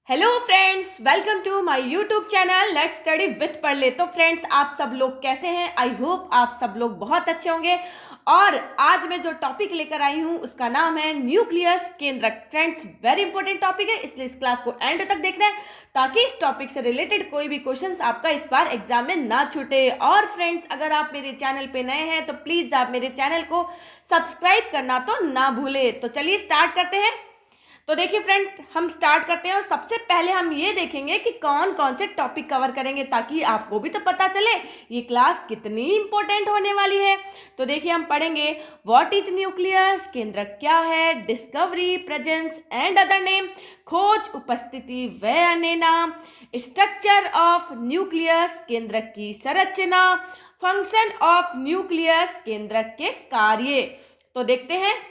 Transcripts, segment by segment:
Hello friends, welcome to my YouTube channel let's study with Padhle. तो friends, आप सब लोग कैसे हैं? आई होप आप सब लोग बहुत अच्छे होंगे। और आज मैं जो टॉपिक लेकर आई हूं उसका नाम है न्यूक्लियस केंद्रक। फ्रेंड्स, वेरी इंपॉर्टेंट टॉपिक है, इसलिए इस क्लास को एंड तक देखना है ताकि इस टॉपिक से रिलेटेड कोई भी क्वेश्चंस आपका इस बार एग्जाम में ना छूटे। और फ्रेंड्स, अगर आप मेरे चैनल पे नए हैं तो प्लीज आप मेरे चैनल को सब्सक्राइब करना तो ना भूले। तो चलिए स्टार्ट करते हैं। तो देखिए फ्रेंड, हम स्टार्ट करते हैं और सबसे पहले हम ये देखेंगे कि कौन कौन से टॉपिक कवर करेंगे ताकि आपको भी तो पता चले ये क्लास कितनी इंपॉर्टेंट होने वाली है। तो देखिए, हम पढ़ेंगे व्हाट इज न्यूक्लियस, केंद्रक क्या है, discovery, presence and other name, खोज, उपस्थिति व अन्य नाम, स्ट्रक्चर ऑफ न्यूक्लियस, केंद्रक की संरचना, फंक्शन ऑफ न्यूक्लियस, केंद्रक के कार्य। तो देखते हैं।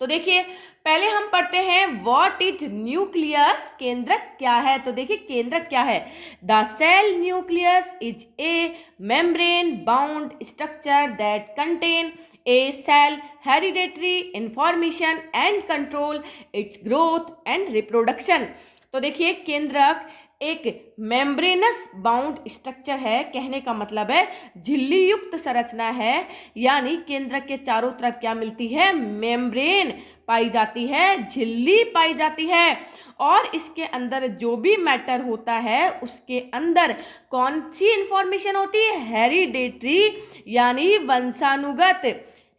तो देखिए, पहले हम पढ़ते हैं व्हाट इज न्यूक्लियस, केंद्रक क्या है। तो देखिए, केंद्रक क्या है? The cell nucleus is a membrane bound structure that contain a cell hereditary information and control its growth and reproduction. तो देखिए, केंद्रक एक मेम्ब्रेनस बाउंड स्ट्रक्चर है। कहने का मतलब है झिल्ली युक्त संरचना है, यानी केंद्रक के चारों तरफ क्या मिलती है? मेम्ब्रेन पाई जाती है, झिल्ली पाई जाती है। और इसके अंदर जो भी मैटर होता है उसके अंदर कौन सी इंफॉर्मेशन होती है? हेरिडेटरी यानी वंशानुगत।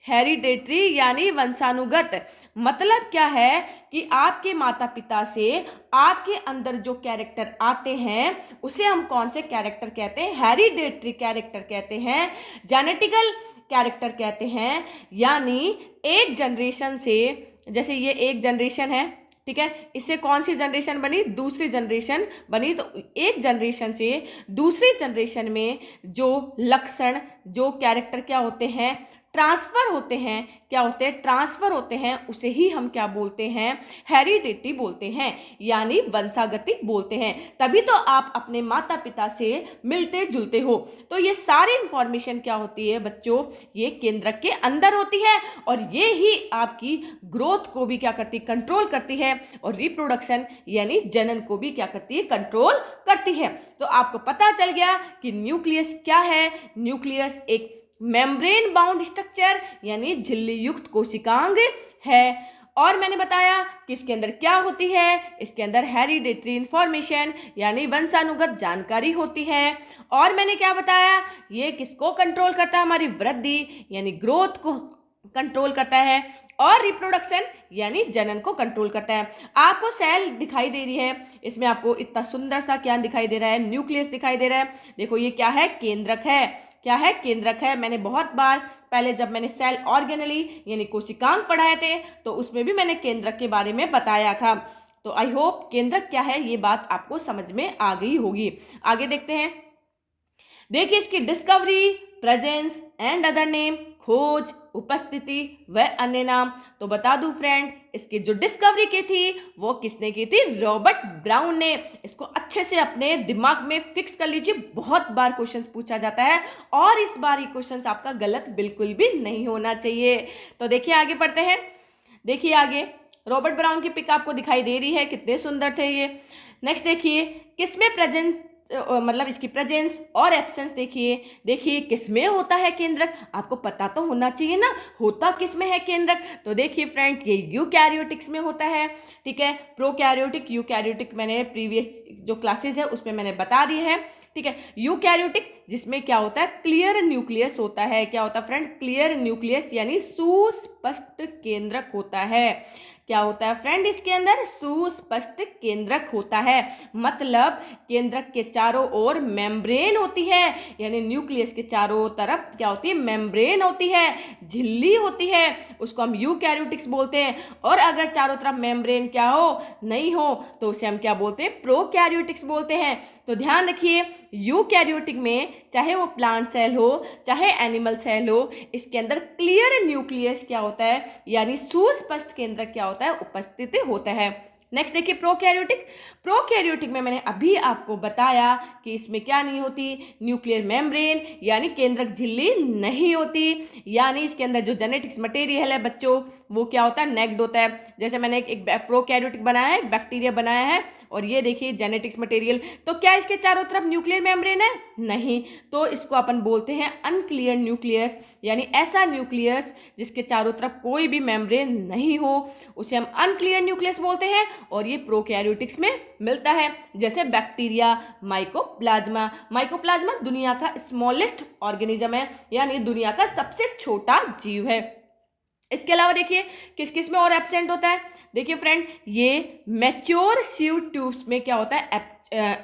हेरिडेटरी यानी वंशानुगत मतलब क्या है कि आपके माता पिता से आपके अंदर जो कैरेक्टर आते हैं उसे हम कौन से कैरेक्टर कहते हैं? हेरिडेटरी कैरेक्टर कहते हैं, जेनेटिकल कैरेक्टर कहते हैं। यानी एक जनरेशन से, जैसे ये एक जनरेशन है, ठीक है, इससे कौन सी जनरेशन बनी? दूसरी जनरेशन बनी। तो एक जनरेशन से दूसरी जनरेशन में जो लक्षण, जो कैरेक्टर क्या होते हैं? ट्रांसफर होते हैं। क्या होते हैं? ट्रांसफर होते हैं। उसे ही हम क्या बोलते हैं? हेरिडिटी बोलते हैं, यानी वंशागतिक बोलते हैं। तभी तो आप अपने माता पिता से मिलते जुलते हो। तो ये सारी इंफॉर्मेशन क्या होती है बच्चों? ये केंद्रक के अंदर होती है और ये ही आपकी ग्रोथ को भी क्या करती? कंट्रोल करती है। और रिप्रोडक्शन यानी जनन को भी क्या करती है? कंट्रोल करती है। तो आपको पता चल गया कि न्यूक्लियस क्या है। न्यूक्लियस एक मेम्ब्रेन बाउंड स्ट्रक्चर यानी झिल्ली युक्त कोशिकांग है। और मैंने बताया कि इसके अंदर क्या होती है? इसके अंदर हेरिडेटरी इंफॉर्मेशन यानी वंशानुगत जानकारी होती है। और मैंने क्या बताया? ये किसको कंट्रोल करता है? हमारी वृद्धि यानी ग्रोथ को कंट्रोल करता है। और रिप्रोडक्शन यानी जनन को कंट्रोल करता है। आपको सेल दिखाई दे रही है, इसमें आपको इतना सुंदर सा क्या दिखाई दे रहा है? न्यूक्लियस दिखाई दे रहा है। देखो, ये क्या है? केंद्रक है। क्या है? केंद्रक है। मैंने बहुत बार पहले जब मैंने सेल ऑर्गेनली यानी कोशिकांग पढ़ाए थे तो उसमें भी मैंने केंद्रक के बारे में बताया था। तो आई होप केंद्रक क्या है ये बात आपको समझ में आ गई होगी। आगे देखते हैं। देखिए, इसकी discovery, presence and other name, खोज, उपस्थिति व अन्य नाम। तो बता दूं फ्रेंड, इसकी जो डिस्कवरी की थी वो किसने की थी? रॉबर्ट ब्राउन ने। इसको अच्छे से अपने दिमाग में फिक्स कर लीजिए, बहुत बार क्वेश्चन पूछा जाता है और इस बार ये क्वेश्चन आपका गलत बिल्कुल भी नहीं होना चाहिए। तो देखिए, आगे पढ़ते हैं। देखिए आगे, रॉबर्ट ब्राउन की पिक आपको दिखाई दे रही है, कितने सुंदर थे ये। नेक्स्ट देखिए, किसमें प्रेजेंट मतलब इसकी प्रेजेंस और एब्सेंस देखिए। देखिए, किसमें होता है केंद्रक? आपको पता तो होना चाहिए ना, होता किसमें है केंद्रक? तो देखिए फ्रेंड, ये यूकैरियोटिक्स में होता है, ठीक है। प्रोकैरियोटिक, यूकैरियोटिक मैंने प्रीवियस जो क्लासेस है उसमें मैंने बता दी है, ठीक है। यूकैरियोटिक जिसमें क्या होता है? क्लियर न्यूक्लियस होता है। क्या होता है फ्रेंड? क्लियर न्यूक्लियस यानी सुस्पष्ट केंद्रक होता है। क्या होता है फ्रेंड? इसके अंदर सुस्पष्ट केंद्रक होता है। मतलब केंद्रक के चारों ओर मेम्ब्रेन होती है, यानी न्यूक्लियस के चारों तरफ क्या होती है? मेम्ब्रेन होती है, झिल्ली होती है, उसको हम यूकैरियोटिक्स बोलते हैं। और अगर चारों तरफ मेम्ब्रेन क्या हो? नहीं हो, तो उसे हम क्या बोलते हैं? प्रोकैरियोटिक्स बोलते हैं। तो ध्यान रखिए, यूकैरियोटिक में चाहे वो प्लांट सेल हो चाहे एनिमल सेल हो, इसके अंदर क्लियर न्यूक्लियस क्या होता है यानी सुस्पष्ट केंद्रक क्या होता है? उपस्थित होता है। नेक्स्ट देखिए प्रोकैरियोटिक। प्रोकैरियोटिक में मैंने अभी आपको बताया कि इसमें क्या नहीं होती, न्यूक्लियर मेम्ब्रेन यानी केंद्रक झिल्ली नहीं होती, यानी इसके अंदर जो जेनेटिक्स मटेरियल है बच्चों वो क्या होता है, नेक्ड होता है। जैसे मैंने एक प्रोकैरियोटिक बनाया है, बैक्टीरिया बनाया है, और ये देखिए जेनेटिक्स मटेरियल। तो क्या इसके चारों तरफ न्यूक्लियर मेम्ब्रेन है? नहीं। तो इसको अपन बोलते हैं अनक्लियर न्यूक्लियस, यानी ऐसा न्यूक्लियस जिसके चारों तरफ कोई भी मेम्ब्रेन नहीं हो उसे हम अनक्लियर न्यूक्लियस बोलते हैं, और ये प्रोकैरियोटिक्स में मिलता है। जैसे बैक्टीरिया, माइकोप्लाज्मा। माइकोप्लाज्मा दुनिया का स्मॉलेस्ट ऑर्गेनिज्म है, यानी दुनिया का सबसे छोटा जीव है। इसके अलावा देखिए किस किस में और एब्सेंट होता है। देखिए फ्रेंड, ये मैच्योर सीव ट्यूब्स में क्या होता है,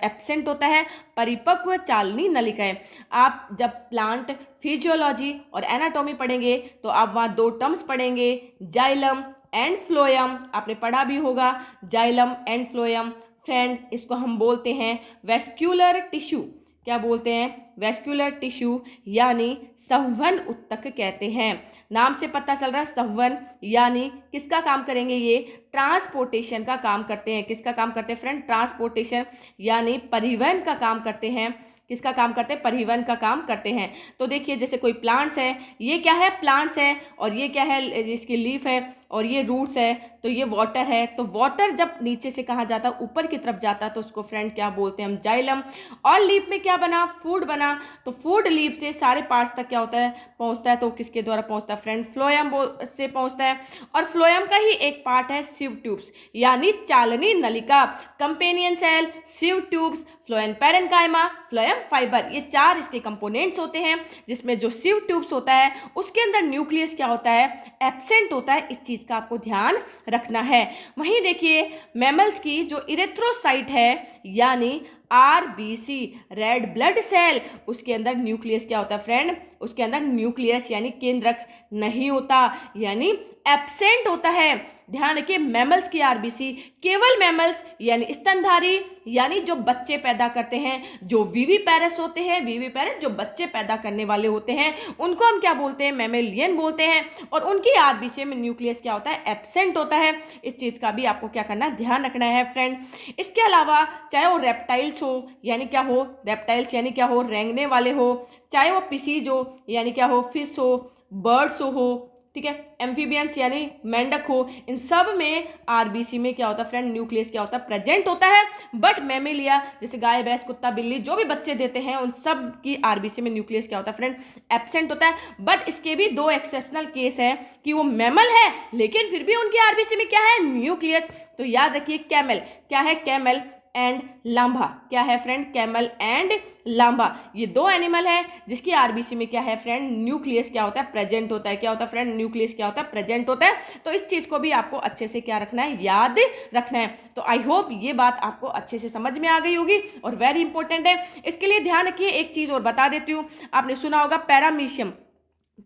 एब्सेंट होता है। परिपक्व चालनी नलिकाएं। आप जब प्लांट फिजियोलॉजी और एनाटॉमी पढ़ेंगे तो आप वहाँ दो टर्म्स पढ़ेंगे, जाइलम एंड फ्लोएम। आपने पढ़ा भी होगा जाइलम एंड फ्लोएम। फ्रेंड, इसको हम बोलते हैं वेस्क्यूलर टिश्यू। क्या बोलते हैं? वेस्क्यूलर टिश्यू, यानी संवहन उत्तक कहते हैं। नाम से पता चल रहा है संवहन, यानी किसका काम करेंगे ये? ट्रांसपोर्टेशन का काम करते हैं। किसका काम करते हैं फ्रेंड? ट्रांसपोर्टेशन, यानी परिवहन का काम करते हैं। किसका काम करते हैं? परिवहन का काम करते हैं। तो देखिए जैसे कोई प्लांट्स है, ये क्या है? प्लांट्स है, और ये क्या है? इसकी लीफ है, और ये रूट्स है, तो ये वाटर है। तो वाटर जब नीचे से कहाँ जाता है? ऊपर की तरफ जाता है, तो उसको फ्रेंड क्या बोलते हैं हम? जाइलम। और लीफ में क्या बना? फूड बना। तो फूड लीफ से सारे पार्ट्स तक क्या होता है? पहुंचता है। तो किसके द्वारा पहुंचता है फ्रेंड? फ्लोएम से पहुंचता है। और फ्लोएम का ही एक पार्ट है सिव ट्यूब्स, यानी चालनी नलिका। Companion cell, sieve tubes, phloem parenchyma, phloem fibre, ये चार इसके कंपोनेंट्स होते हैं। जिसमें जो सिव ट्यूब्स होता है उसके अंदर न्यूक्लियस क्या होता है? एब्सेंट होता है। इस चीज का आपको ध्यान रखना है। वहीं देखिए मैमल्स की जो इरेथ्रोसाइट है, यानी आरबीसी, रेड ब्लड सेल, उसके अंदर न्यूक्लियस क्या होता है फ्रेंड? उसके अंदर न्यूक्लियस यानी केंद्रक नहीं होता, यानी एब्सेंट होता है। ध्यान रखिए, मैमल्स की आरबीसी, केवल मैमल्स यानी स्तनधारी, यानी जो बच्चे पैदा करते हैं, जो विविपेरस होते हैं, विविपेरस जो बच्चे पैदा करने वाले होते हैं, उनको हम क्या बोलते हैं? मैमेलियन बोलते हैं। और उनकी आरबीसी में न्यूक्लियस क्या होता है? एब्सेंट होता है। इस चीज का भी आपको क्या करना है? ध्यान रखना है फ्रेंड। इसके अलावा चाहे वो रेप्टाइल्स हो, यानी क्या हो? रेप्टाइल्स यानी क्या हो? रेंगने वाले हो, चाहे वो पिसीज हो, यानी क्या हो? फिश हो, बर्ड्स हो, ठीक है, एम्फीबियंस यानी मेंढक हो, इन सब में आरबीसी में क्या होता है फ्रेंड? न्यूक्लियस क्या होता है? प्रेजेंट होता है। बट मैमेलिया जैसे गाय, भैंस, कुत्ता, बिल्ली जो भी बच्चे देते हैं उन सब की आरबीसी में न्यूक्लियस क्या होता है फ्रेंड? एब्सेंट होता है। बट इसके भी दो एक्सेप्शनल केस है कि वो मैमल है लेकिन फिर भी उनकी आरबीसी में क्या है? न्यूक्लियस। तो याद रखिए, कैमल क्या है? कैमल एंड लांभा। क्या है फ्रेंड? कैमल एंड लांभा, ये दो एनिमल है जिसकी आरबीसी में क्या है फ्रेंड? न्यूक्लियस क्या होता है? प्रेजेंट होता है। क्या होता है फ्रेंड? न्यूक्लियस क्या होता है? प्रेजेंट होता है। तो इस चीज को भी आपको अच्छे से क्या रखना है? याद रखना है। तो आई होप ये बात आपको अच्छे से समझ में आ गई होगी और वेरी इंपॉर्टेंट है। इसके लिए ध्यान रखिए, एक चीज और बता देती हूँ, आपने सुना होगा पैरामीशियम।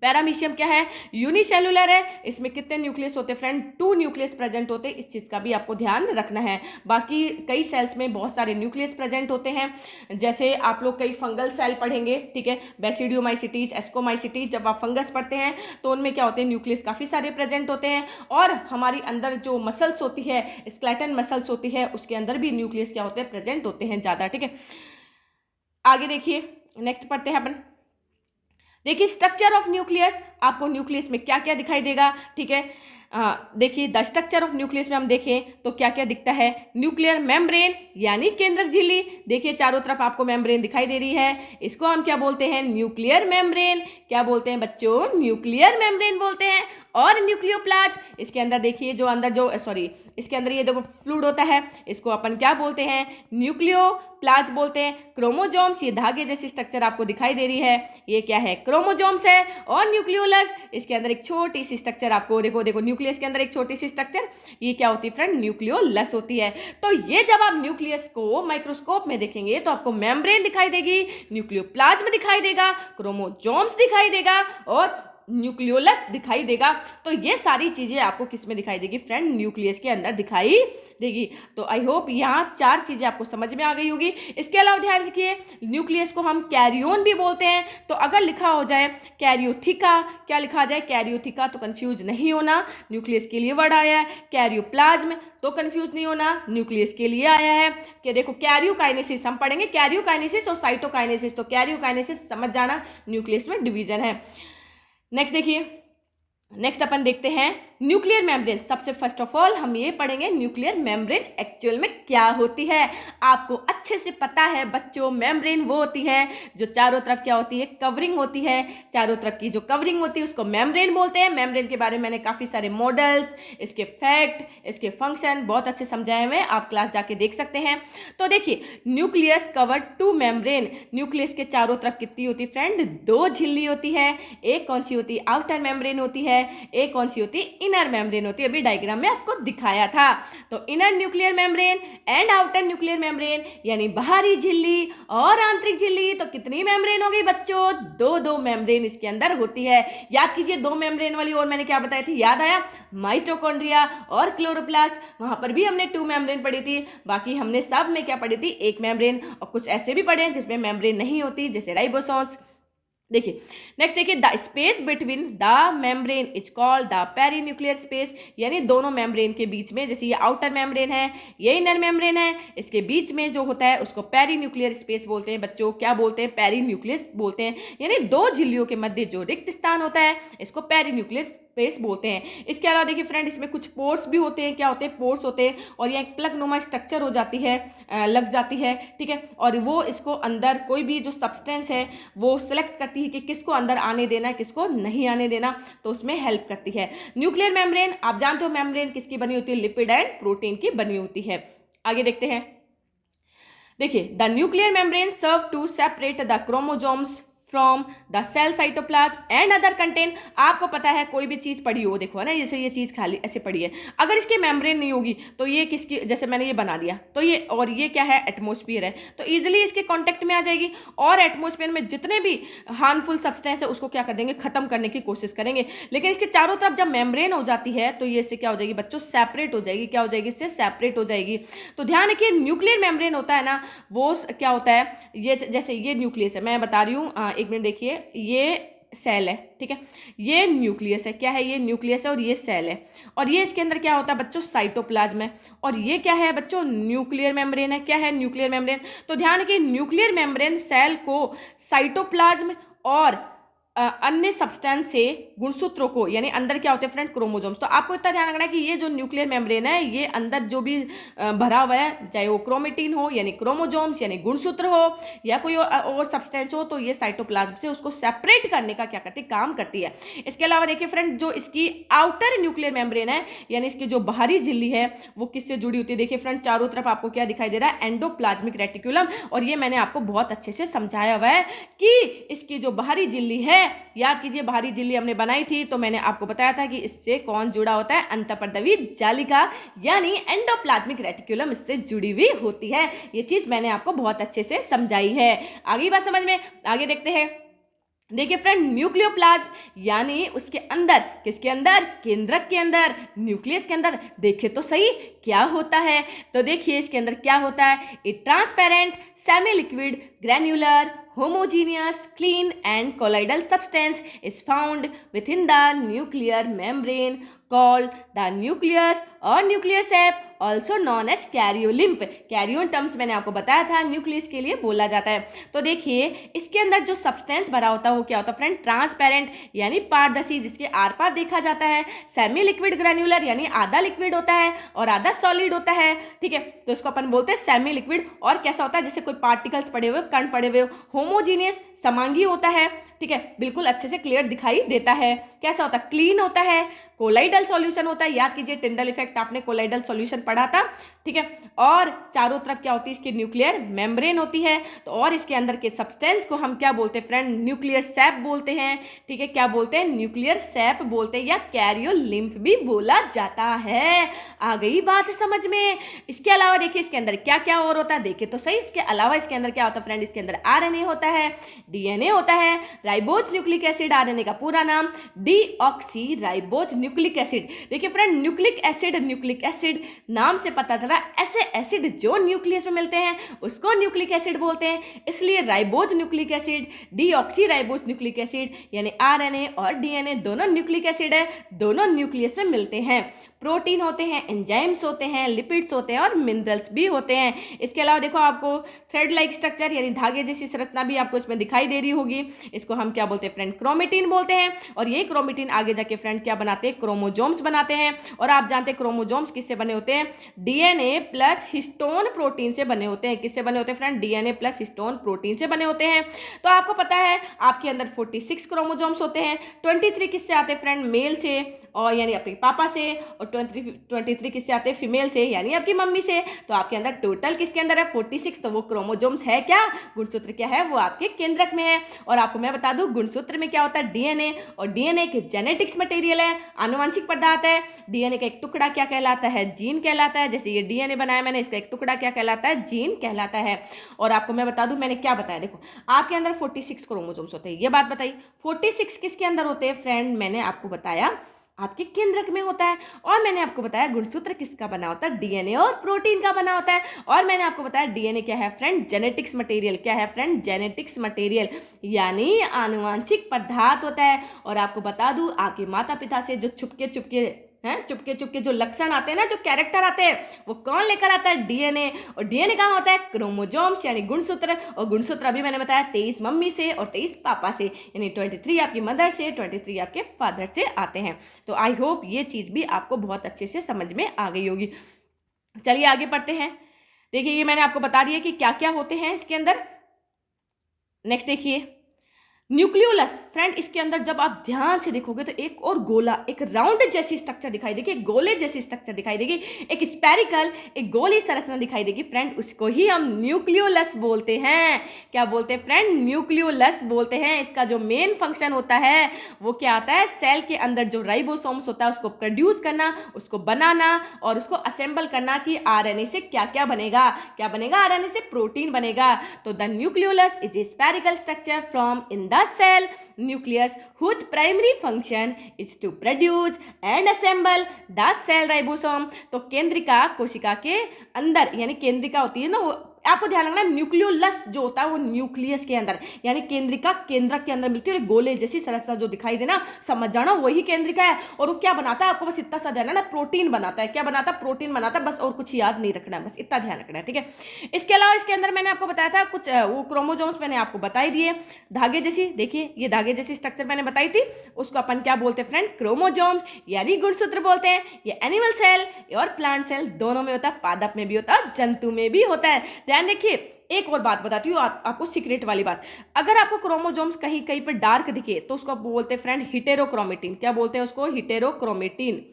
पैरामीशियम क्या है? यूनिसेलुलर है। इसमें कितने न्यूक्लियस होते हैं फ्रेंड? 2 न्यूक्लियस प्रेजेंट होते हैं। इस चीज का भी आपको ध्यान रखना है। बाकी कई सेल्स में बहुत सारे न्यूक्लियस प्रेजेंट होते हैं। जैसे आप लोग कई फंगल सेल पढ़ेंगे, ठीक है, बेसिडियोमाइसिटीज, एस्कोमाइसिटीज, जब आप फंगस पढ़ते हैं तो उनमें क्या होते हैं? न्यूक्लियस काफी सारे प्रेजेंट होते हैं। और हमारी अंदर जो मसल्स होती है, स्केलेटन मसल्स होती है, उसके अंदर भी न्यूक्लियस क्या होते हैं? प्रेजेंट होते हैं ज्यादा, ठीक है। आगे देखिए, नेक्स्ट पढ़ते हैं अपन। देखिए स्ट्रक्चर ऑफ न्यूक्लियस, आपको न्यूक्लियस में क्या क्या दिखाई देगा, ठीक है। देखिए द स्ट्रक्चर ऑफ न्यूक्लियस में हम देखें तो क्या क्या दिखता है? न्यूक्लियर मेम्ब्रेन यानी केंद्रक झिल्ली। देखिए चारों तरफ आपको मेम्ब्रेन दिखाई दे रही है, इसको हम क्या बोलते हैं? Nuclear membrane. क्या बोलते हैं बच्चों? न्यूक्लियर मेम्ब्रेन बोलते हैं। और न्यूक्लियोप्लाज, इसके अंदर देखिए जो अंदर जो इसके अंदर ये देखो फ्लूइड होता है, इसको अपन क्या बोलते हैं? न्यूक्लियोप्लाज बोलते हैं। क्रोमोजोम्स, ये धागे जैसी स्ट्रक्चर आपको दिखाई दे रही है, ये क्या है? क्रोमोजोम्स है। और न्यूक्लियोलस, इसके अंदर एक छोटी सी स्ट्रक्चर आपको देखो न्यूक्लियस के अंदर एक छोटी सी स्ट्रक्चर, ये क्या होती है फ्रेंड? न्यूक्लियोलस होती है। तो ये जब आप न्यूक्लियस को माइक्रोस्कोप में देखेंगे तो आपको मेम्ब्रेन दिखाई देगी, न्यूक्लियोप्लाज्म दिखाई देगा, क्रोमोजोम्स दिखाई देगा और न्यूक्लियोलस दिखाई देगा। तो ये सारी चीजें आपको किस में दिखाई देगी फ्रेंड? न्यूक्लियस के अंदर दिखाई देगी। तो आई होप यहाँ 4 चीजें आपको समझ में आ गई होगी। इसके अलावा ध्यान रखिए, न्यूक्लियस को हम कैरियोन भी बोलते हैं। तो अगर लिखा हो जाए कैरियोथिका, क्या लिखा जाए? कैरियोथिका, तो कंफ्यूज नहीं होना, न्यूक्लियस के लिए वर्ड आया है। कैरियोप्लाज्म, तो कंफ्यूज नहीं होना, न्यूक्लियस के लिए आया है। कि देखो कैरियोकाइनेसिस हम पढ़ेंगे, कैरियोकाइनेसिस और साइटोकाइनेसिस। तो कैरियोकाइनेसिस समझ जाना, न्यूक्लियस में डिवीजन है। नेक्स्ट देखिए, नेक्स्ट अपन देखते हैं न्यूक्लियर मेम्ब्रेन। सबसे फर्स्ट ऑफ ऑल हम ये पढ़ेंगे न्यूक्लियर मेम्ब्रेन एक्चुअल में क्या होती है। आपको अच्छे से पता है बच्चों, मेम्ब्रेन वो होती है जो चारों तरफ क्या होती है? कवरिंग होती है। चारों तरफ की जो कवरिंग होती है उसको मेम्ब्रेन बोलते हैं। मेम्ब्रेन के बारे में मैंने काफ़ी सारे मॉडल्स, इसके फैक्ट, इसके फंक्शन बहुत अच्छे समझाए हुए हैं, आप क्लास जाके देख सकते हैं। तो देखिए, न्यूक्लियस कवर्ड 2 मेम्ब्रेन। न्यूक्लियस के चारों तरफ कितनी होती फ्रेंड? 2 झिल्ली होती है। एक कौन सी होती? आउटर मेम्ब्रेन होती है। एक कौन सी होती? इनर मेम्ब्रेन होती है। अभी डायग्राम में आपको दिखाया था। तो inner nuclear membrane and outer nuclear membrane, यानी बाहरी झिल्ली और आंतरिक झिल्ली। तो कितनी मेम्ब्रेन हो गई बच्चों? 2 मेम्ब्रेन इसके अंदर होती है। याद कीजिए 2 मेम्ब्रेन वाली और मैंने क्या बताई थी? याद आया? माइटोकॉन्ड्रिया और क्लोरोप्लास्ट, वहां पर भी हमने 2 मेम्ब्रेन पढ़ी थी। बाकी हमने सब में क्या पढ़ी थी? 1 मेम्ब्रेन। और कुछ ऐसे भी पढ़े हैं जिसमें मेम्ब्रेन नहीं होती, जैसे राइबोसोम्स। देखिए नेक्स्ट, देखिए the space between the membrane is called the perinuclear space, यानी दोनों मेम्ब्रेन के बीच में, जैसे ये आउटर मेम्ब्रेन है, ये इनर मेम्ब्रेन है, इसके बीच में जो होता है उसको पेरीन्यूक्लियर स्पेस बोलते हैं बच्चों। क्या बोलते हैं? पेरीन्यूक्लियस बोलते हैं। यानी 2 झिल्लियों के मध्य जो रिक्त स्थान होता है इसको पेरीन्यूक्लियर स्पेस बोलते हैं। इसके अलावा देखिए फ्रेंड, इसमें कुछ पोर्स भी होते हैं। क्या होते हैं? पोर्स होते हैं। और यहाँ एक प्लग नुमा स्ट्रक्चर हो जाती है, लग जाती है, ठीक है। और वो इसको अंदर कोई भी जो सब्सटेंस है वो सिलेक्ट करती है कि किसको अंदर आने देना है, किसको नहीं आने देना, तो उसमें हेल्प करती है। न्यूक्लियर मेम्ब्रेन, आप जानते हो मेम्ब्रेन किसकी बनी होती है? लिपिड एंड प्रोटीन की बनी होती है। आगे देखते हैं। देखिए, the nuclear membrane serve to separate the chromosomes from the cell cytoplasm and other content. आपको पता है कोई भी चीज़ पढ़ी हो, देखो है ना, जैसे ये चीज़ खाली ऐसे पड़ी है, अगर इसकी मेम्ब्रेन नहीं होगी तो ये किसकी, जैसे मैंने ये बना दिया तो ये, और ये क्या है? एटमॉस्फेयर है, तो इजीली इसके कांटेक्ट में आ जाएगी और एटमॉस्फेयर में जितने भी हार्मफुल सब्सटेंस है उसको क्या कर देंगे? खत्म करने की कोशिश करेंगे। लेकिन इसके चारों तरफ जब मेम्ब्रेन हो जाती है तो ये इससे क्या हो जाएगी बच्चों? सेपरेट हो जाएगी। क्या हो जाएगी? इससे सेपरेट हो जाएगी। तो ध्यान रखिए, न्यूक्लियर मेम्ब्रेन होता है ना, वो क्या होता है? ये जैसे ये न्यूक्लियस है, मैं बता रही हूँ, एक मिनट देखिए, ये सेल है, ठीक है, ये न्यूक्लियस है। क्या है? ये न्यूक्लियस है और ये सेल है। और ये इसके अंदर क्या होता है बच्चों? साइटोप्लाज्म है। और ये क्या है बच्चों? न्यूक्लियर मेम्ब्रेन है। क्या है? Nuclear membrane. तो ध्यान रखिए, न्यूक्लियर मेम्ब्रेन सेल को साइटोप्लाज्म और अन्य सब्सटेंस से गुणसूत्रों को, यानी अंदर क्या होते हैं फ्रेंड? क्रोमोसोम्स। तो आपको इतना ध्यान रखना है कि ये जो न्यूक्लियर मेम्ब्रेन है, ये अंदर जो भी भरा हुआ है, चाहे वो क्रोमेटिन हो यानी क्रोमोसोम्स यानी गुणसूत्र हो, या कोई और सब्सटेंस हो, तो ये साइटोप्लाज्म से उसको सेपरेट करने का क्या करती है? काम करती है। इसके अलावा देखिए फ्रेंड, जो इसकी आउटर न्यूक्लियर मेम्ब्रेन है, यानी इसकी जो बाहरी झिल्ली है, वो किससे जुड़ी होती है? देखिए फ्रेंड, चारों तरफ आपको क्या दिखाई दे रहा है? Endoplasmic reticulum. और ये मैंने आपको बहुत अच्छे से समझाया हुआ है कि इसकी जो बाहरी झिल्ली है, याद कीजिए बाहरी झिल्ली हमने बनाई थी, तो मैंने आपको बताया था कि इससे कौन जुड़ा होता है? अंतःपर्दवी जालिका, यानी एंडोप्लाज्मिक रेटिकुलम इससे जुड़ी हुई होती है। ये चीज मैंने आपको बहुत अच्छे से समझाई है। आगे बात समझ में, आगे देखते हैं। देखिए फ्रेंड, न्यूक्लियोप्लाज्म यानी उसके अंदर, किसके अंदर? केंद्रक के अंदर, न्यूक्लियस के अंदर। देखे तो सही क्या होता है। तो देखिए इसके अंदर क्या होता है? ए transparent semi liquid granular homogeneous clean and colloidal substance is found within the nuclear membrane called the nucleus or nuclear sap, also known as karyolymph. Karyon terms मैंने आपको बताया था, न्यूक्लियस के लिए बोला जाता है। तो देखिए इसके अंदर जो सब्सटेंस भरा होता है वो क्या होता है फ्रेंड? ट्रांसपेरेंट यानी पारदर्शी, जिसके आर पार देखा जाता है। सेमी लिक्विड ग्रैन्युलर यानी आधा लिक्विड होता है और आधा सॉलिड होता है, ठीक है। तो इसको अपन बोलते हैं सेमी लिक्विड। और कैसा होता है? जैसे कोई पार्टिकल्स पड़े हुए, कण पड़े हुए। होमोजीनियस समांगी होता है, ठीक है, बिल्कुल अच्छे से क्लियर दिखाई देता है। कैसा होता है? क्लीन होता है। कोलाइडल सॉल्यूशन होता है, याद कीजिए टिंडल इफेक्ट आपने कोलाइडल सॉल्यूशन पढ़ा था, ठीक है। और चारों तरफ क्या होती है? इसकी न्यूक्लियर मेम्ब्रेन होती है। तो और इसके अंदर के सब्सटेंस को हम क्या बोलते हैं फ्रेंड? न्यूक्लियर सैप बोलते हैं, ठीक है। क्या बोलते हैं? न्यूक्लियर सैप बोलते हैं, या कैरियोलिम्प भी बोला जाता है। आ गई बात समझ में। इसके अलावा देखिए इसके अंदर क्या क्या और होता है, देखिए तो सही। इसके अलावा इसके अंदर क्या होता है फ्रेंड? इसके अंदर आरएनए होता है, डीएनए होता है। राइबोज न्यूक्लिक एसिड, आरएनए का पूरा नाम डीऑक्सी राइबोज न्यूक्लिक एसिड। देखिए फ्रेंड, न्यूक्लिक एसिड नाम से पता चला ऐसे एसिड जो न्यूक्लियस में मिलते हैं उसको न्यूक्लिक एसिड बोलते हैं, इसलिए ribose nucleic acid, deoxy ribose nucleic acid यानी आरएनए और डीएनए दोनों न्यूक्लिक एसिड है, दोनों न्यूक्लियस में मिलते हैं। प्रोटीन होते हैं, एंजाइम्स होते हैं, लिपिड्स होते हैं और मिनरल्स भी होते हैं। इसके अलावा देखो आपको थ्रेड लाइक स्ट्रक्चर यानी धागे जैसी संरचना भी आपको इसमें दिखाई दे रही होगी। इसको हम क्या बोलते हैं फ्रेंड? क्रोमेटिन बोलते हैं। और ये क्रोमेटिन आगे जाके फ्रेंड क्या बनाते हैं? क्रोमोजोम्स बनाते हैं। और आप जानते हैं क्रोमोजोम्स किससे बने होते हैं? डीएनए प्लस हिस्टोन प्रोटीन से बने होते हैं। किससे बने होते हैं friend? DNA plus histone protein से बने होते हैं। तो आपको पता है आपके अंदर 46 क्रोमोजोम्स होते हैं। 23 किससे आते हैं फ्रेंड? मेल से, और यानी अपने पापा से, और 23 किससे आते हैं? फीमेल से यानी आपकी मम्मी से। तो आपके अंदर टोटल किसके अंदर है? 46। तो वो क्रोमोजोम्स है क्या? गुणसूत्र क्या है? वो आपके केंद्रक में है। और आपको मैं बता दूं गुणसूत्र में क्या होता है? डीएनए, और डीएनए के जेनेटिक्स मटेरियल है, आनुवंशिक पदार्थ है। डीएनए का एक टुकड़ा क्या कहलाता है? जीन कहलाता है। जैसे ये डीएनए बनाया मैंने, इसका एक टुकड़ा क्या कहलाता है? जीन कहलाता है। और आपको मैं बता दूं मैंने क्या बताया, देखो आपके अंदर 46 क्रोमोजोम्स होते हैं, ये बात बताई। 46 किसके अंदर होते हैं फ्रेंड? मैंने आपको बताया आपके केंद्रक में होता है। और मैंने आपको बताया गुणसूत्र किसका बना होता है? डीएनए और प्रोटीन का बना होता है। और मैंने आपको बताया डीएनए क्या है फ्रेंड? Genetics material. क्या है फ्रेंड? जेनेटिक्स मटेरियल यानी आनुवंशिक पदार्थ होता है। और आपको बता दूं आपके माता पिता से जो चुपके चुपके जो लक्षण आते हैं ना, जो कैरेक्टर आते हैं, वो कौन लेकर आता है? डीएनए। और डीएनए कहाँ होता है? क्रोमोजोम्स यानी गुणसूत्र। और गुणसूत्र अभी मैंने बताया 23 मम्मी से और 23 पापा से, यानी 23 आपकी मदर से, 23 आपके फादर से आते हैं। तो आई होप ये चीज़ भी आपको बहुत अच्छे से समझ में आ गई होगी। चलिए आगे पढ़ते हैं। देखिए ये मैंने आपको बता दिया कि क्या क्या होते हैं इसके अंदर। नेक्स्ट देखिए न्यूक्लियोलस। फ्रेंड इसके अंदर जब आप ध्यान से देखोगे तो एक और गोला, एक राउंड जैसी स्ट्रक्चर दिखाई देगी, एक गोले जैसी स्ट्रक्चर दिखाई देगी, एक स्पेरिकल, एक गोली संरचना दिखाई देगी। फ्रेंड उसको ही हम न्यूक्लियोलस बोलते हैं। क्या बोलते हैं फ्रेंड? न्यूक्लियोलस बोलते हैं। इसका जो मेन फंक्शन होता है वो क्या आता है? सेल के अंदर जो राइबोसोम्स होता है उसको प्रोड्यूस करना, उसको बनाना और उसको असेंबल करना कि आरएनए से क्या क्या बनेगा। क्या बनेगा? आरएनए से प्रोटीन बनेगा। तो the nucleolus is a spherical structure from in the cell nucleus whose primary function is to produce and assemble the cell ribosome। तो केंद्रिका कोशिका के अंदर यानी केंद्रिका होती है ना, वो आपको ध्यान रखना न्यूक्लियोलस जो होता है वो न्यूक्लियस के अंदर यानी केंद्रिका केंद्रक के अंदर मिलती है। और गोले जैसी संरचना जो दिखाई देना, समझ जाना वही केंद्रिका है। और वो क्या बनाता है? आपको बस इतना सा ध्यान है ना, प्रोटीन बनाता है। क्या बनाता है? प्रोटीन बनाता है। बस और कुछ याद नहीं रखना है, बस इतना ध्यान रखना है, ठीक है। इसके अलावा इसके अंदर मैंने आपको बताया था कुछ वो क्रोमोजोम्स मैंने आपको बताई दिए, धागे जैसी। देखिए ये धागे जैसी स्ट्रक्चर मैंने बताई थी, उसको अपन क्या बोलते हैं फ्रेंड? क्रोमोजोम्स यानी गुणसूत्र बोलते हैं। ये एनिमल सेल और प्लांट सेल दोनों में होता है, पादप में भी होता है और जंतु में भी होता है। ध्यान देखिए एक और बात बताती हूँ आपको, सीक्रेट वाली बात। अगर आपको क्रोमोजोम्स कहीं कहीं पर डार्क दिखे तो उसको बोलते हैं फ्रेंड हिटेरोक्रोमेटिन। क्या बोलते हैं उसको? हिटेरोक्रोमेटिन,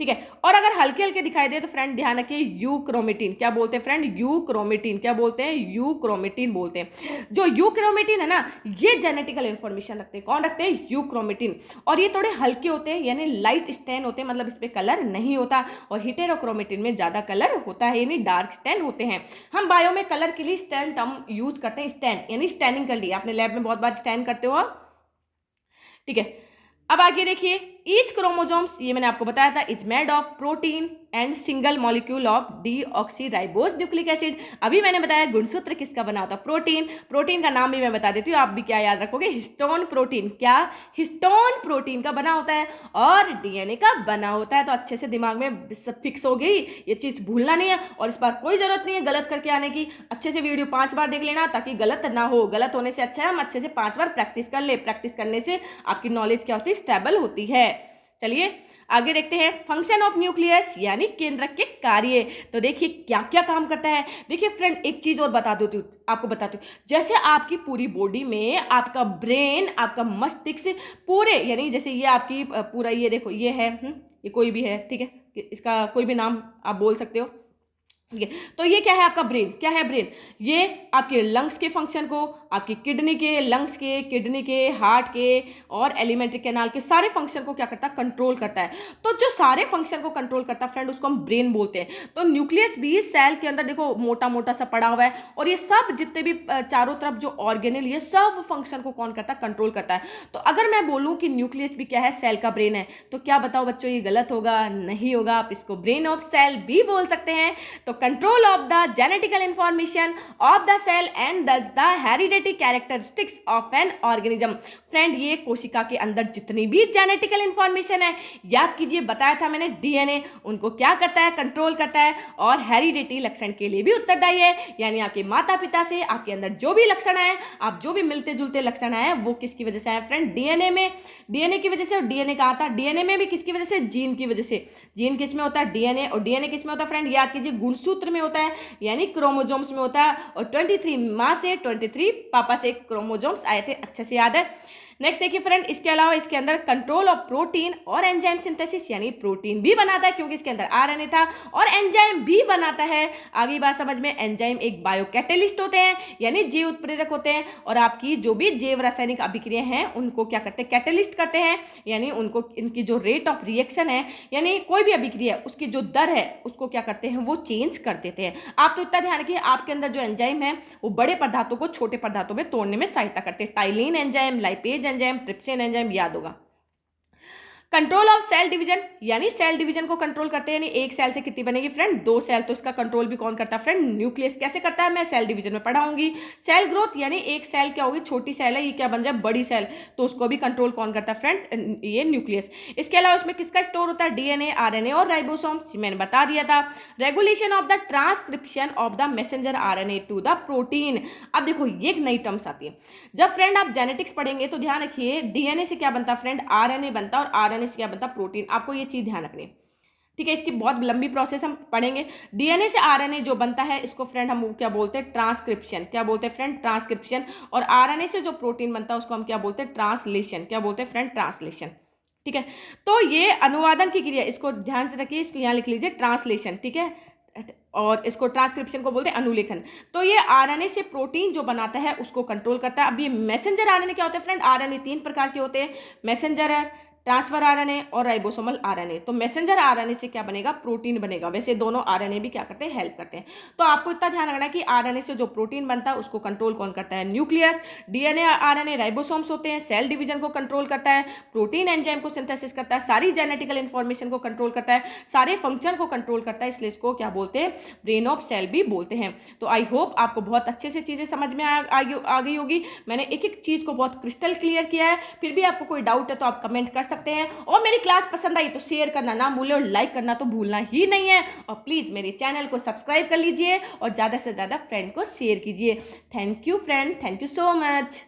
ठीक है। और अगर हल्के हल्के दिखाई दे तो फ्रेंड ध्यान रखिए यूक्रोमेटिन। क्या बोलते हैं फ्रेंड? यूक्रोमेटिन। क्या बोलते हैं? यूक्रोमेटिन बोलते हैं। जो यूक्रोमेटिन है ना, ये जेनेटिकल इंफॉर्मेशन रखते हैं। कौन रखते हैं? यूक्रोमेटिन। और ये थोड़े हल्के होते हैं यानी लाइट स्टैन होते हैं, मतलब इस पर कलर नहीं होता। और हिटेरोक्रोमेटिन में ज्यादा कलर होता है यानी डार्क स्टैन होते हैं। हम बायो में कलर के लिए स्टैन टर्म यूज करते हैं। स्टैन यानी स्टैनिंग कर लिया, आपने लैब में बहुत बार स्टैन करते हो आप, ठीक है। अब आगे देखिए ईच क्रोमोजोम्स, ये मैंने आपको बताया था, is made of protein and single molecule of deoxy ribose nucleic acid. अभी मैंने बताया गुणसूत्र किसका बना होता है? प्रोटीन। प्रोटीन का नाम भी मैं बता देती हूँ, आप भी क्या याद रखोगे? Histone protein. क्या? हिस्टोन प्रोटीन का बना होता है और डीएनए का बना होता है। तो अच्छे से दिमाग में सब फिक्स हो गई, ये चीज़ भूलना नहीं है। और इस बार कोई जरूरत नहीं है गलत करके आने की। अच्छे से वीडियो 5 बार देख लेना ताकि गलत ना हो। गलत होने से अच्छा है हम अच्छे से 5 बार प्रैक्टिस कर ले। प्रैक्टिस करने से आपकी नॉलेज क्या होती है? स्टेबल होती है। चलिए आगे देखते हैं फंक्शन ऑफ न्यूक्लियस यानी केंद्रक के कार्य। तो देखिए क्या क्या काम करता है। देखिए फ्रेंड एक चीज और बता देती हूँ, आपको बताती हूँ। जैसे आपकी पूरी बॉडी में आपका ब्रेन, आपका मस्तिष्क पूरे यानी जैसे ये आपकी पूरा, ये देखो ये है, ये कोई भी है, ठीक है, इसका कोई भी नाम आप बोल सकते हो। ठीक है। तो ये क्या है आपका ब्रेन, क्या है ब्रेन, ये आपके लंग्स के फंक्शन को, आपकी किडनी के, लंग्स के, किडनी के, हार्ट के और एलिमेंट्री कैनाल के सारे फंक्शन को क्या करता है, कंट्रोल करता है। तो जो सारे फंक्शन को कंट्रोल करता है फ्रेंड, उसको हम ब्रेन बोलते हैं। तो न्यूक्लियस भी सेल के अंदर देखो मोटा मोटा सा पड़ा हुआ है, और ये सब जितने भी चारों तरफ जो ऑर्गेनल, ये सब फंक्शन को कौन करता है, कंट्रोल करता है। तो अगर मैं बोलूं कि न्यूक्लियस भी क्या है, सेल का ब्रेन है, तो क्या बताओ बच्चों, ये गलत होगा? नहीं होगा, आप इसको ब्रेन ऑफ सेल भी बोल सकते हैं। तो control of the genetical information of the cell and thus the heredity characteristics of an organism. Friend, ये कोशिका के अंदर जितनी भी जेनेटिकल इंफॉर्मेशन है, याद कीजिए बताया था मैंने, डीएनए उनको क्या करता है, कंट्रोल करता है, और हेरिडिटी लक्षण के लिए भी उत्तरदायी है। यानी आपके माता पिता से आपके अंदर जो भी लक्षण है, आप जो भी मिलते जुलते लक्षण है, वो किसकी वजह से है फ्रेंड, डीएनए में, डीएनए की वजह से। और डीएनए कहा था, डीएनए में भी किसकी वजह से, जीन की वजह से। जीन किस में होता है, डीएनए, और डीएनए किस में होता है फ्रेंड, याद कीजिए गुणसूत्र में होता है, यानी क्रोमोजोम्स में होता है। और 23 माँ से, 23 पापा से क्रोमोजोम्स आए थे, अच्छे से याद है। नेक्स्ट देखिए फ्रेंड, इसके अलावा इसके अंदर कंट्रोल ऑफ प्रोटीन और एंजाइम सिंथेसिस, यानी प्रोटीन भी बनाता है क्योंकि इसके अंदर आरएनए था, और एंजाइम भी बनाता है। आगे बात समझ में, एंजाइम एक बायोकैटेलिस्ट होते हैं, यानी जीव उत्प्रेरक होते हैं, और आपकी जो भी जैव रासायनिक अभिक्रिया हैं उनको क्या करते हैं, कैटेलिस्ट करते हैं, यानी उनको इनकी जो रेट ऑफ रिएक्शन है, यानी कोई भी अभिक्रिया उसकी जो दर है उसको क्या करते हैं, वो चेंज कर देते हैं। आप तो इतना ध्यान रखिए, आपके अंदर जो एंजाइम है वो बड़े पदार्थों को छोटे पदार्थों में तोड़ने में सहायता करते हैं। Ptyalin enzyme, lipase enzyme, trypsin enzyme, याद होगा। कंट्रोल ऑफ सेल डिवीजन, यानी सेल डिवीजन को कंट्रोल करते हैं, यानी एक सेल से कितनी बनेगी फ्रेंड, 2 सेल। तो इसका कंट्रोल भी कौन करता है फ्रेंड, न्यूक्लियस। कैसे करता है, मैं सेल डिवीजन में पढ़ाऊंगी। सेल ग्रोथ, यानी एक सेल क्या होगी, छोटी सेल है, ये क्या बन जाए, बड़ी सेल, तो उसको भी कंट्रोल कौन करता है फ्रेंड, ये न्यूक्लियस। इसके अलावा उसमें किसका स्टोर होता है, डीएनए, आरएनए और राइबोसोम, मैंने बता दिया था। Regulation of the transcription of the messenger RNA to the protein. अब देखो ये एक नई टर्म्स आती है, जब फ्रेंड आप जेनेटिक्स पढ़ेंगे तो ध्यान रखिए, डीएनए से क्या बनता है फ्रेंड, आरएनए बनता है, और आरएनए से क्या बनता है, प्रोटीन। आपको ये चीज ध्यान रखनी है, ठीक है। इसकी बहुत लंबी प्रोसेस हम पढ़ेंगे। डीएनए से आरएनए जो बनता है, इसको फ्रेंड हम क्या बोलते हैं, ट्रांसक्रिप्शन। क्या बोलते हैं फ्रेंड, ट्रांसक्रिप्शन। और आरएनए से जो प्रोटीन बनता है उसको हम क्या बोलते हैं, ट्रांसलेशन। क्या बोलते हैं फ्रेंड, ट्रांसलेशन, ठीक है। तो ये अनुवादन की क्रिया, इसको ध्यान से रखिए, इसको यहाँ लिख लीजिए ट्रांसलेशन, ठीक है, और इसको ट्रांसक्रिप्शन को बोलते हैं अनुलेखन। तो ये आरएनए से प्रोटीन जो बनाता है उसको कंट्रोल करता है। अब ये मैसेंजर आरएनए क्या होते हैं फ्रेंड, आरएनए 3 प्रकार के होते हैं, मैसेंजर है, ट्रांसफर आरएनए और राइबोसोमल आरएनए। तो मैसेंजर आरएनए से क्या बनेगा, प्रोटीन बनेगा। वैसे दोनों आरएनए भी क्या करते हैं, हेल्प करते हैं। तो आपको इतना ध्यान रखना है कि आरएनए से जो प्रोटीन बनता है उसको कंट्रोल कौन करता है, न्यूक्लियस। डीएनए आरएनए राइबोसोम्स होते हैं, सेल डिवीजन को कंट्रोल करता है, प्रोटीन एंजाइम को सिंथेसिस करता है, सारी जेनेटिकल इंफॉर्मेशन को कंट्रोल करता है, सारे फंक्शन को कंट्रोल करता है, इसलिए इसको क्या बोलते हैं, ब्रेन ऑफ सेल भी बोलते हैं। तो आई होप आपको बहुत अच्छे से चीजें समझ में आ गई होगी। मैंने एक एक चीज को बहुत क्रिस्टल क्लियर किया है। फिर भी आपको कोई डाउट है तो आप कमेंट कर सकते हैं, और मेरी क्लास पसंद आई तो शेयर करना ना भूलें, और लाइक करना तो भूलना ही नहीं है। और प्लीज मेरे चैनल को सब्सक्राइब कर लीजिए, और ज्यादा से ज्यादा फ्रेंड को शेयर कीजिए। Thank you friend, thank you so much.